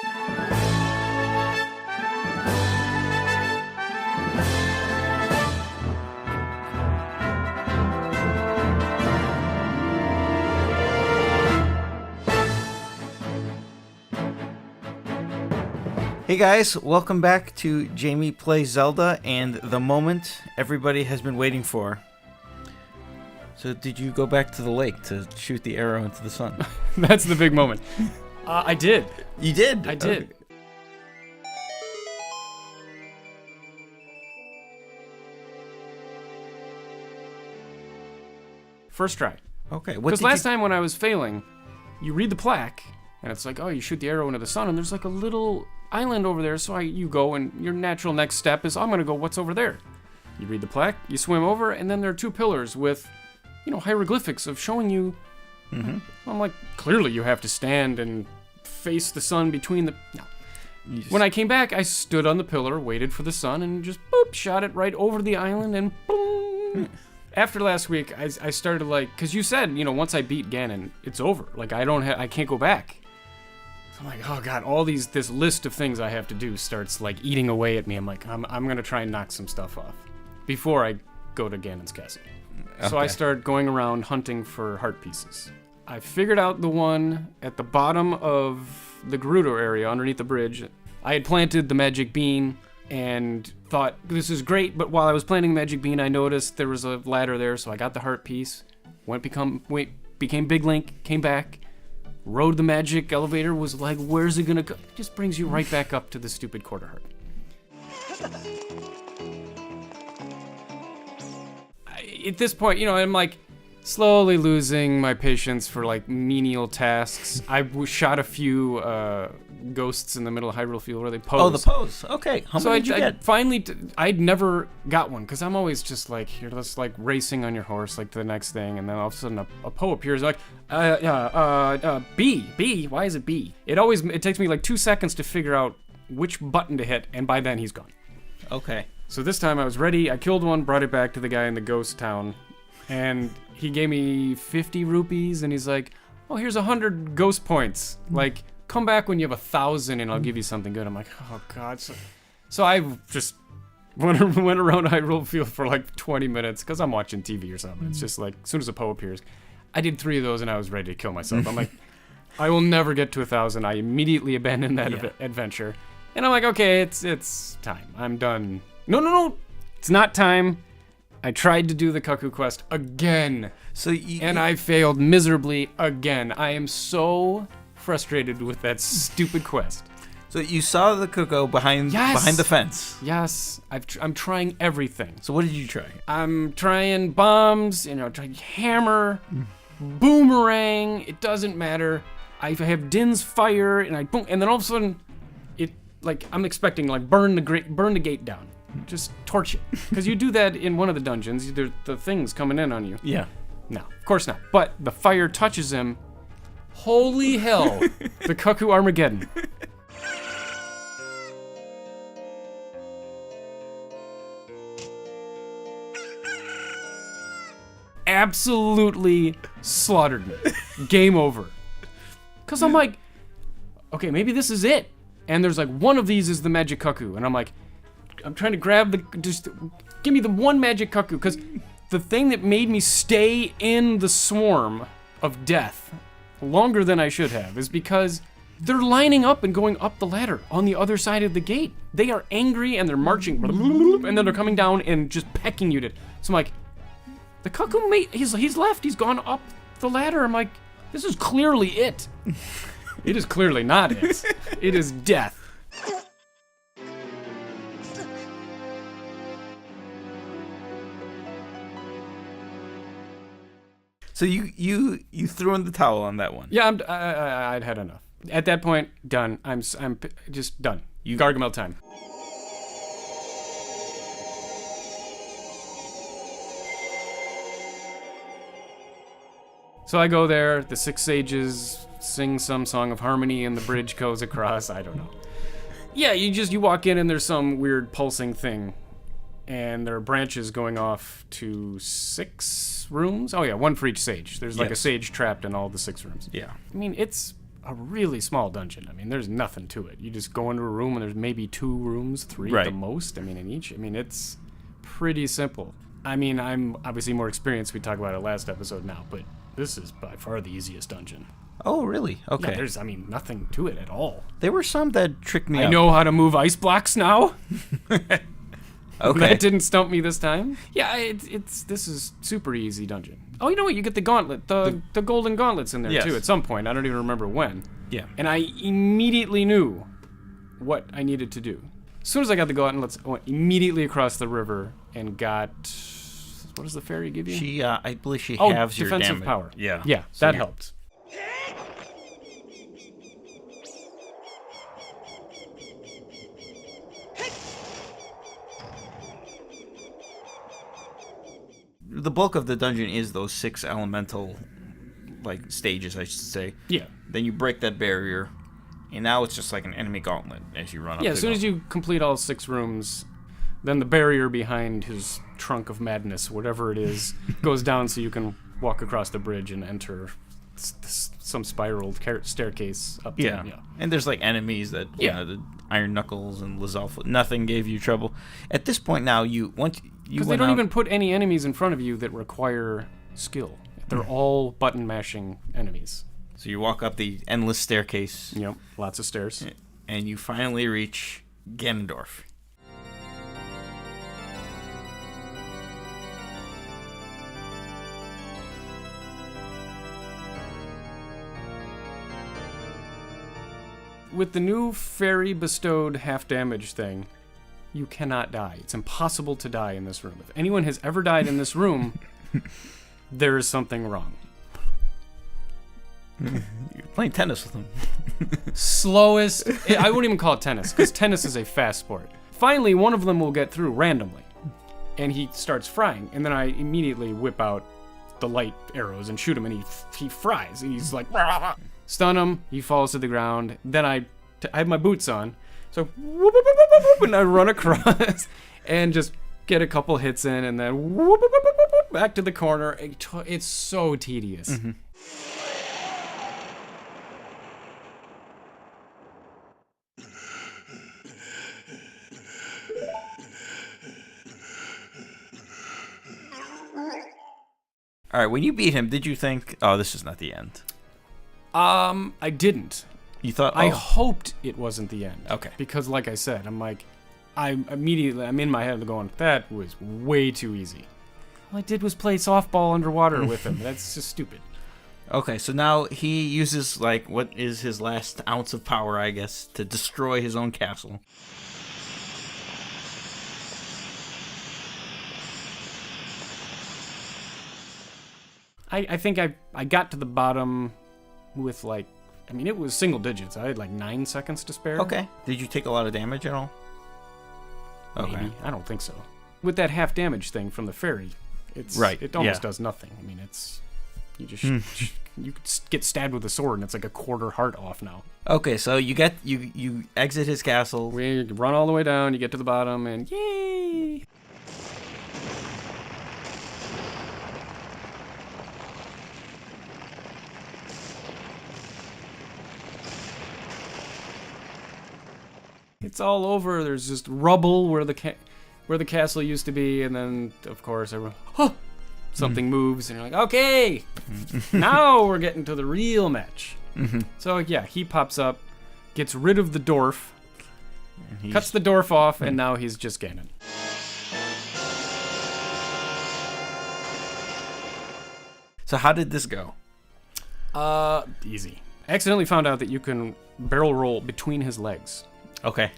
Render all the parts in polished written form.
Hey guys, welcome back to Jamie Plays Zelda and the moment everybody has been waiting for. So did you go back to the lake to shoot the arrow into the sun? That's the big moment. I did. You did? I did. Okay. First try. Okay. Because last time when I was failing, you read the plaque, and it's like, oh, you shoot the arrow into the sun, and there's like a little island over there, so you go, and your natural next step is, I'm going to go, what's over there? You read the plaque, you swim over, and then there are two pillars with, hieroglyphics of showing you. Mm-hmm. I'm like, clearly you have to stand and face the sun between the... No. When I came back, I stood on the pillar, waited for the sun, and just, boop, shot it right over the island, and boom. After last week, I started because you said, once I beat Ganon, it's over. Like, I can't go back. I'm like, oh god, this list of things I have to do starts eating away at me. I'm like, I'm gonna try and knock some stuff off before I go to Ganon's castle. Okay. So I start going around hunting for heart pieces. I figured out the one at the bottom of the Gerudo area underneath the bridge. I had planted the magic bean and thought, this is great, but while I was planting the magic bean, I noticed there was a ladder there, so I got the heart piece, became Big Link, came back, rode the magic elevator, was like, where's it gonna go? It just brings you right back up to the stupid quarter heart. At this point, I'm slowly losing my patience for menial tasks. I shot a few ghosts in the middle of Hyrule Field where they pose. Oh, the pose. Okay. How many did you get? Finally, I'd never got one because I'm always just you're just racing on your horse to the next thing, and then all of a sudden a Poe appears B. Why is it B? It takes me 2 seconds to figure out which button to hit, and by then he's gone. Okay. So this time I was ready. I killed one, brought it back to the guy in the ghost town, and he gave me 50 rupees, and he's like, oh, here's 100 ghost points. Come back when you have 1,000, and I'll give you something good. I'm like, oh, God. So I just went around Hyrule Field for 20 minutes, because I'm watching TV or something. It's just as soon as a Poe appears. I did 3 of those, and I was ready to kill myself. I'm like, I will never get to 1,000. I immediately abandoned that adventure. And I'm like, okay, it's time. I'm done. No. It's not time. I tried to do the Cuckoo quest again. And I failed miserably again. I am so frustrated with that stupid quest. So you saw the cuckoo behind the fence. Yes. I'm trying everything. So what did you try? I'm trying bombs, trying hammer, boomerang. It doesn't matter. I have Din's fire, and boom, and then all of a sudden, it I'm expecting burn the gate down. Just torch it. Because you do that in one of the dungeons. There's the things coming in on you. Yeah. No, of course not. But the fire touches him. Holy hell. The Cuckoo Armageddon. Absolutely slaughtered me. Game over. Because I'm like, okay, maybe this is it. And there's one of these is the magic cuckoo. And I'm like, I'm trying to grab just give me the one magic cuckoo, because the thing that made me stay in the swarm of death longer than I should have is because they're lining up and going up the ladder on the other side of the gate. They are angry and they're marching, and then they're coming down and just pecking you to. So I'm like, the cuckoo mate, he's left. He's gone up the ladder. I'm like, this is clearly it. It is clearly not it. It is death. So you threw in the towel on that one. Yeah, I'd had enough. At that point, done. I'm just done. Gargamel time. So I go there. The 6 sages sing some song of harmony, and the bridge goes across. I don't know. Yeah, you walk in, and there's some weird pulsing thing. And there are branches going off to 6 rooms. Oh yeah, 1 for each sage. There's a sage trapped in all the 6 rooms. Yeah. I mean, it's a really small dungeon. I mean, there's nothing to it. You just go into a room and there's maybe 2 rooms, 3 at the most. I mean, in each. I mean, it's pretty simple. I mean, I'm obviously more experienced. We talked about it last episode now, but this is by far the easiest dungeon. Oh, really? Okay. Yeah, there's, I mean, nothing to it at all. There were some that tricked me out. I know how to move ice blocks now. Okay. That didn't stump me this time. Yeah, this is super easy dungeon. Oh, you know what? You get the gauntlet, the golden gauntlets in there too at some point. I don't even remember when. Yeah. And I immediately knew what I needed to do. As soon as I got the gauntlets, I went immediately across the river and got... What does the fairy give you? I believe she halves your damage. Defensive power. Yeah. Yeah, so that helped. The bulk of the dungeon is those 6 elemental, like, stages, I should say. Yeah. Then you break that barrier, and now it's just like an enemy gauntlet as you run up. Yeah, as soon as you complete all 6 rooms, then the barrier behind his trunk of madness, whatever it is, goes down so you can walk across the bridge and enter some spiraled staircase up to him. Yeah. And there's, like, enemies that, the Iron Knuckles and Lizalfa, nothing gave you trouble. At this point now, because they don't even put any enemies in front of you that require skill. They're all button mashing enemies. So you walk up the endless staircase. Yep, lots of stairs. And you finally reach Ganondorf. With the new fairy bestowed half damage thing, you cannot die. It's impossible to die in this room. If anyone has ever died in this room, there is something wrong. You're playing tennis with him. Slowest... I wouldn't even call it tennis, because tennis is a fast sport. Finally, one of them will get through randomly, and he starts frying, and then I immediately whip out the light arrows and shoot him, and he fries, and he's like... Stun him, he falls to the ground, then I have my boots on, so whoop, whoop, whoop, whoop, whoop, and I run across and just get a couple hits in, and then whoop, whoop, whoop, whoop, whoop, back to the corner. It's so tedious. Mm-hmm. All right, when you beat him, did you think, oh, this is not the end? I didn't. You thought? I hoped it wasn't the end. Okay. Because, like I said, I'm in my head going, that was way too easy. All I did was play softball underwater with him. That's just stupid. Okay, so now he uses, like, what is his last ounce of power, I guess, to destroy his own castle. I think I got to the bottom with, like, I mean, it was single digits. I had, like, 9 seconds to spare. Okay. Did you take a lot of damage at all? Maybe. Okay. I don't think so. With that half damage thing from the fairy, it almost does nothing. I mean, you just you get stabbed with a sword and it's like a quarter heart off now. Okay, so you exit his castle. We run all the way down, you get to the bottom, and yay! It's all over. There's just rubble where the castle used to be, and then of course everyone, something moves, and you're like, okay, now we're getting to the real match. So yeah, he pops up, gets rid of the Dorf, cuts the Dorf off, and now he's just Ganon. So how did this go? Easy. I accidentally found out that you can barrel roll between his legs. Okay.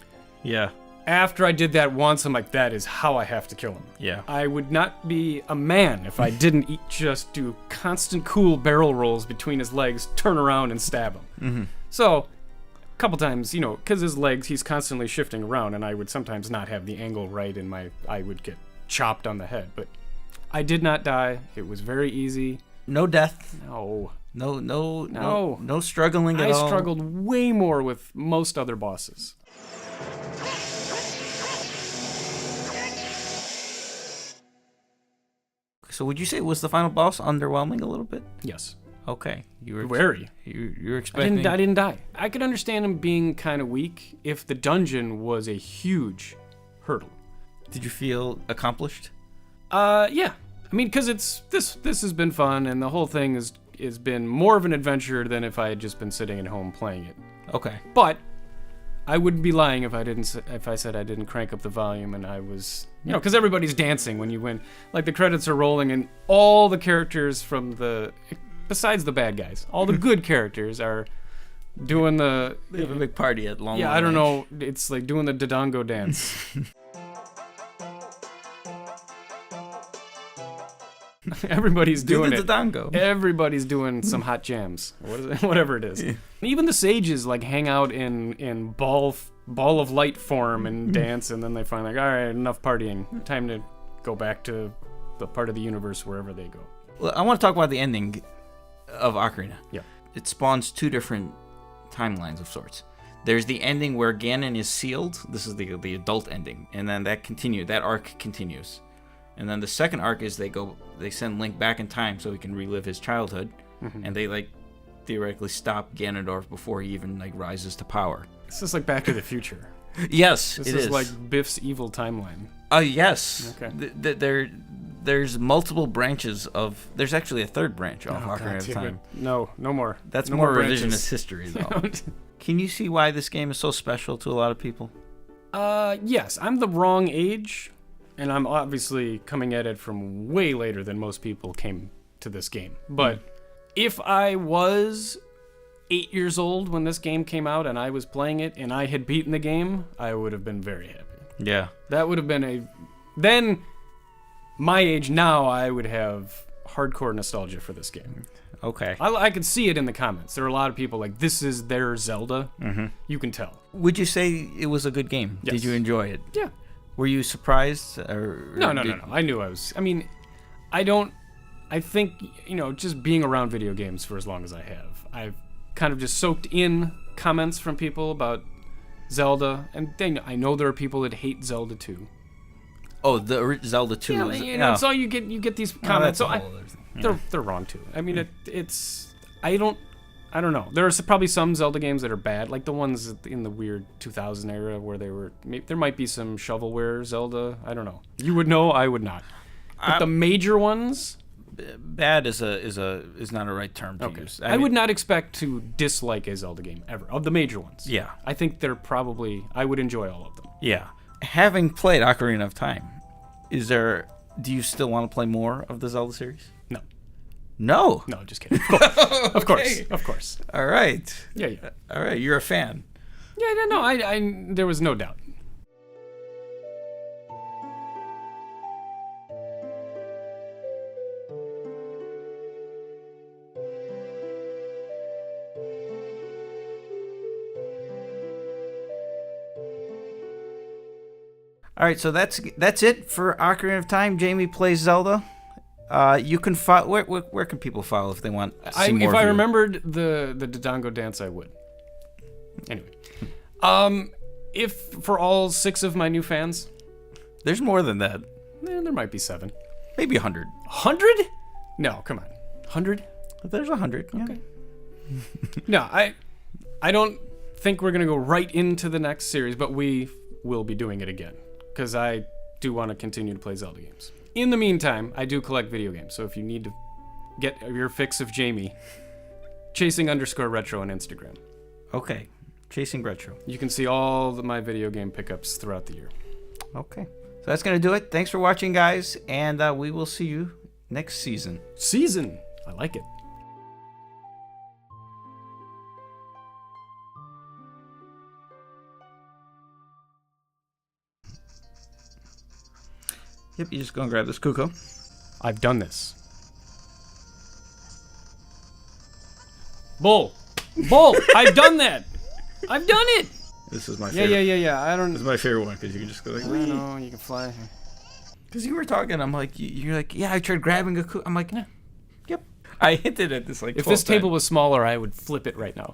Yeah. After I did that once, I'm like, that is how I have to kill him. Yeah. I would not be a man if I didn't just do constant cool barrel rolls between his legs, turn around and stab him. So, a couple times, because his legs, he's constantly shifting around, and I would sometimes not have the angle right, and I would get chopped on the head. But I did not die. It was very easy. No death. No. No struggling at all. I struggled way more with most other bosses. So would you say was the final boss underwhelming a little bit? Yes. Okay. You were Wary. You're expecting. I didn't die. I could understand him being kind of weak if the dungeon was a huge hurdle. Did you feel accomplished? Yeah. I mean, because this has been fun, and the whole thing has been more of an adventure than if I had just been sitting at home playing it. Okay. But I wouldn't be lying if I said I didn't crank up the volume and I was, because everybody's dancing when you win. Like the credits are rolling and all the characters besides the bad guys, all the good characters are doing They have a big party at Long. Yeah, I don't know. It's like doing the Dodongo dance. Everybody's doing it. Dodongo. Everybody's doing some hot jams. What is it? Whatever it is. Yeah. Even the sages like hang out in ball of light form and dance, and then they find like, all right, enough partying. Time to go back to the part of the universe wherever they go. Well, I want to talk about the ending of Ocarina. Yeah. It spawns two different timelines of sorts. There's the ending where Ganon is sealed. This is the adult ending, and then that arc continues. And then the second arc is they send Link back in time so he can relive his childhood, and they theoretically stop Ganondorf before he even rises to power. This is like Back to the Future. Yes, this is like Biff's evil timeline. Yes. Okay. There's multiple branches of. There's actually a third branch of Ocarina of Time. No more. That's no more branches. revisionist history, though. Can you see why this game is so special to a lot of people? Yes. I'm the wrong age. And I'm obviously coming at it from way later than most people came to this game. But if I was 8 years old when this game came out and I was playing it and I had beaten the game, I would have been very happy. Yeah. That would have been Then, my age now, I would have hardcore nostalgia for this game. Okay. I could see it in the comments. There are a lot of people like, this is their Zelda. Mm-hmm. You can tell. Would you say it was a good game? Yes. Did you enjoy it? Yeah. Were you surprised? No. I knew I was. I mean, I think, just being around video games for as long as I have, I've kind of just soaked in comments from people about Zelda, and then I know there are people that hate Zelda 2. Oh, the Zelda 2. Yeah, so you get these comments. They're wrong too. I mean, I don't know. There are probably some Zelda games that are bad, like the ones in the weird 2000 era where there might be some shovelware Zelda. I don't know. You would know, I would not. But the major ones, bad is not a right term to use. I would not expect to dislike a Zelda game ever of the major ones. Yeah. I think I would enjoy all of them. Yeah. Having played Ocarina of Time, do you still want to play more of the Zelda series? No. No, just kidding. Of course. All right. Yeah. All right, you're a fan. Yeah, no, I there was no doubt. All right, so that's it for Ocarina of Time. Jamie Plays Zelda. You can follow. Where can people follow if they want to see more? If I remembered the Dodongo dance, I would. Anyway, if for all 6 of my new fans, there's more than that. There might be 7, maybe 100. 100? No, come on, 100. There's 100. Yeah. Okay. No, I don't think we're gonna go right into the next series, but we will be doing it again because I do want to continue to play Zelda games. In the meantime, I do collect video games, so if you need to get your fix of Jamie, chasing_retro on Instagram. Okay, Chasing Retro. You can see all my video game pickups throughout the year. Okay, so that's going to do it. Thanks for watching, guys, and we will see you next season. I like it. Yep, you just go and grab this Kuko. I've done this. Bull! I've done that! I've done it! This is my favorite. Yeah. This is my favorite one, because you can just go like, I know, you can fly. Because you were talking, I'm like, you're like, yeah, I tried grabbing a Kuko. I'm like, yeah. Yep. I hinted at this like 12 If this table times. was smaller, I would flip it right now.